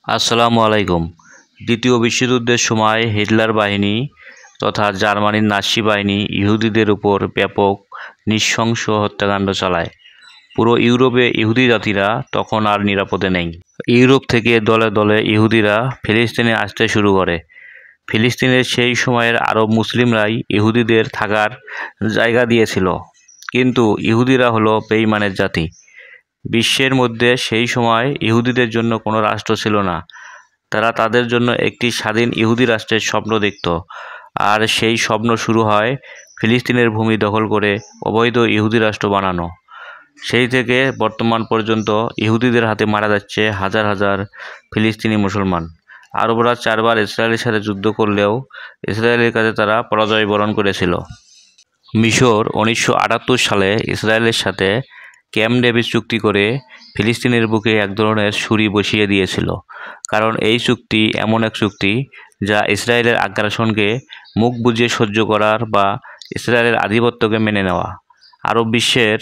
আসসালামু আলাইকুম। দ্বিতীয় বিশ্বযুদ্ধের সময় হিটলার বাহিনী তথা জার্মানির নাৎসি বাহিনী ইহুদিদের উপর ব্যাপক নৃশংস হত্যাকাণ্ড চালায়। পুরো ইউরোপে ইহুদি জাতিরা তখন আর নিরাপদে নেই। ইউরোপ থেকে দলে দলে ইহুদিরা ফিলিস্তিনে আসতে শুরু করে। ফিলিস্তিনের সেই সময়ের আরব মুসলিমরাই ইহুদিদের থাকার জায়গা দিয়েছিল। কিন্তু ইহুদিরা হলো বেঈমানের জাতি। বিশ্বের মধ্যে সেই সময় ইহুদিদের জন্য কোনো রাষ্ট্র ছিল না। তারা তাদের জন্য একটি স্বাধীন ইহুদি রাষ্ট্রের স্বপ্ন দেখত। আর সেই স্বপ্ন শুরু হয় ফিলিস্তিনের ভূমি দখল করে অবৈধ ইহুদি রাষ্ট্র বানানো। সেই থেকে বর্তমান পর্যন্ত ইহুদিদের হাতে মারা যাচ্ছে হাজার হাজার ফিলিস্তিনি মুসলমান। আরবরা 4 বার ইসরায়েলের সাথে যুদ্ধ করলেও ইসরায়েলের কাছে তারা পরাজয় বরণ করেছিল। মিশর 1978 সালে ইসরায়েলের সাথে ক্যাম্প ডেভিড চুক্তি করে ফিলিস্তিনের বুকে এক ধরনের ছুরি বসিয়ে দিয়েছিল। কারণ এই চুক্তি এমন এক চুক্তি যা ইসরায়েলের আগ্রাসনকে মুখ বুজে সহ্য করার বা ইসরায়েলের আধিপত্যকে মেনে নেওয়া। আরব বিশ্বের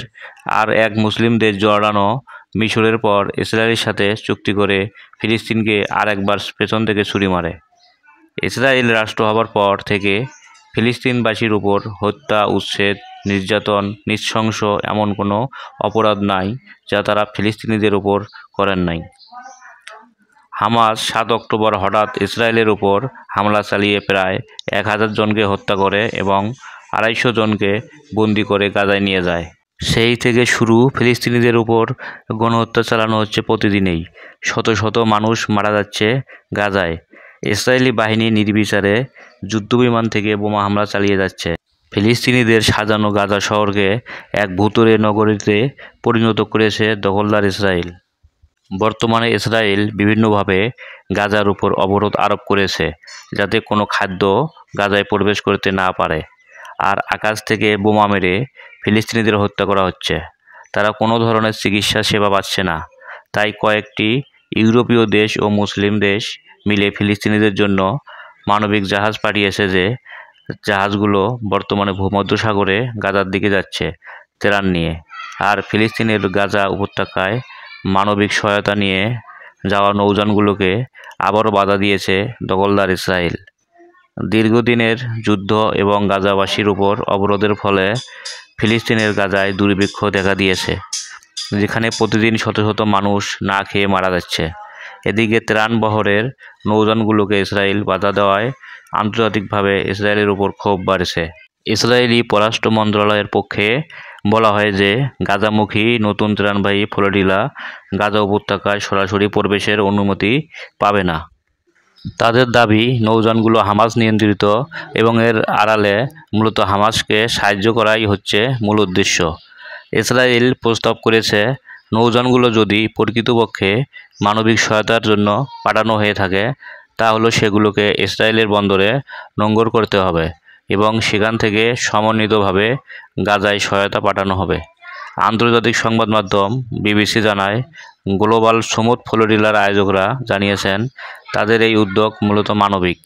আর এক মুসলিম দেশ জর্ডানও মিশরের পর ইসরায়েলের সাথে চুক্তি করে ফিলিস্তিনকে আর একবার পেছন থেকে ছুরি মারে। ইসরায়েল রাষ্ট্র হবার পর থেকে ফিলিস্তিনবাসীর উপর হত্যা, উচ্ছেদ, নির্যাতন, নৃশংস এমন কোনো অপরাধ নাই যা তারা ফিলিস্তিনিদের উপর করেন নাই। হামাস 7 অক্টোবর হঠাৎ ইসরায়েলের উপর হামলা চালিয়ে প্রায় 1000 জনকে হত্যা করে এবং 250 জনকে বন্দি করে গাজায় নিয়ে যায়। সেই থেকে শুরু ফিলিস্তিনিদের উপর গণহত্যা চালানো হচ্ছে প্রতিদিনই। শত শত মানুষ মারা যাচ্ছে গাজায়। ইসরায়েলি বাহিনী নির্বিচারে যুদ্ধবিমান থেকে বোমা হামলা চালিয়ে যাচ্ছে। ফিলিস্তিনিদের সাজানো গাজা শহরকে এক ভুতুড়ে নগরীতে পরিণত করেছে দখলদার ইসরায়েল। বর্তমানে ইসরায়েল বিভিন্নভাবে গাজার উপর অবরোধ আরোপ করেছে যাতে কোনো খাদ্য গাজায় প্রবেশ করতে না পারে। আর আকাশ থেকে বোমা মেরে ফিলিস্তিনিদের হত্যা করা হচ্ছে। তারা কোনো ধরনের চিকিৎসা সেবা পাচ্ছে না। তাই কয়েকটি ইউরোপীয় দেশ ও মুসলিম দেশ মিলে ফিলিস্তিনিদের জন্য মানবিক জাহাজ পাঠিয়েছে। যে জাহাজগুলো বর্তমানে ভূমধ্যসাগরে গাজার দিকে যাচ্ছে ত্রাণ নিয়ে। আর ফিলিস্তিনের গাজা উপত্যকায় মানবিক সহায়তা নিয়ে যাওয়া নৌযানগুলোকে আবারও বাধা দিয়েছে দখলদার ইসরায়েল। দীর্ঘদিনের যুদ্ধ এবং গাজাবাসীর উপর অবরোধের ফলে ফিলিস্তিনের গাজায় দুর্ভিক্ষ দেখা দিয়েছে, যেখানে প্রতিদিন শত শত মানুষ না খেয়ে মারা যাচ্ছে। এদিকে ত্রাণ বহরের নৌযানগুলোকে ইসরায়েল বাধা দেওয়ায় আন্তর্জাতিকভাবে ইসরায়েলের উপর ক্ষোভ বাড়ছে। ইসরায়েলি পররাষ্ট্র মন্ত্রণালয়ের পক্ষে বলা হয় যে গাজামুখী নতুন ত্রাণবাহী ফ্লোটিলা গাজা উপত্যকায় সরাসরি প্রবেশের অনুমতি পাবে না। তাদের দাবি, নৌযানগুলো হামাস নিয়ন্ত্রিত এবং এর আড়ালে মূলত হামাসকে সাহায্য করাই হচ্ছে মূল উদ্দেশ্য। ইসরায়েল প্রস্তাব করেছে, নৌযানগুলো যদি প্রকৃতপক্ষে মানবিক সহায়তার জন্য পাঠানো হয়ে থাকে তাহলে সেগুলোকে ইসরায়েলের বন্দরে নোঙর করতে হবে এবং সেখান থেকে সমন্বিতভাবে গাজায় সহায়তা পাঠানো হবে। আন্তর্জাতিক সংবাদ মাধ্যম বিবিসি জানায়, গ্লোবাল সমুদ ফ্লোটিলার আয়োজকরা জানিয়েছেন তাদের এই উদ্যোগ মূলত মানবিক।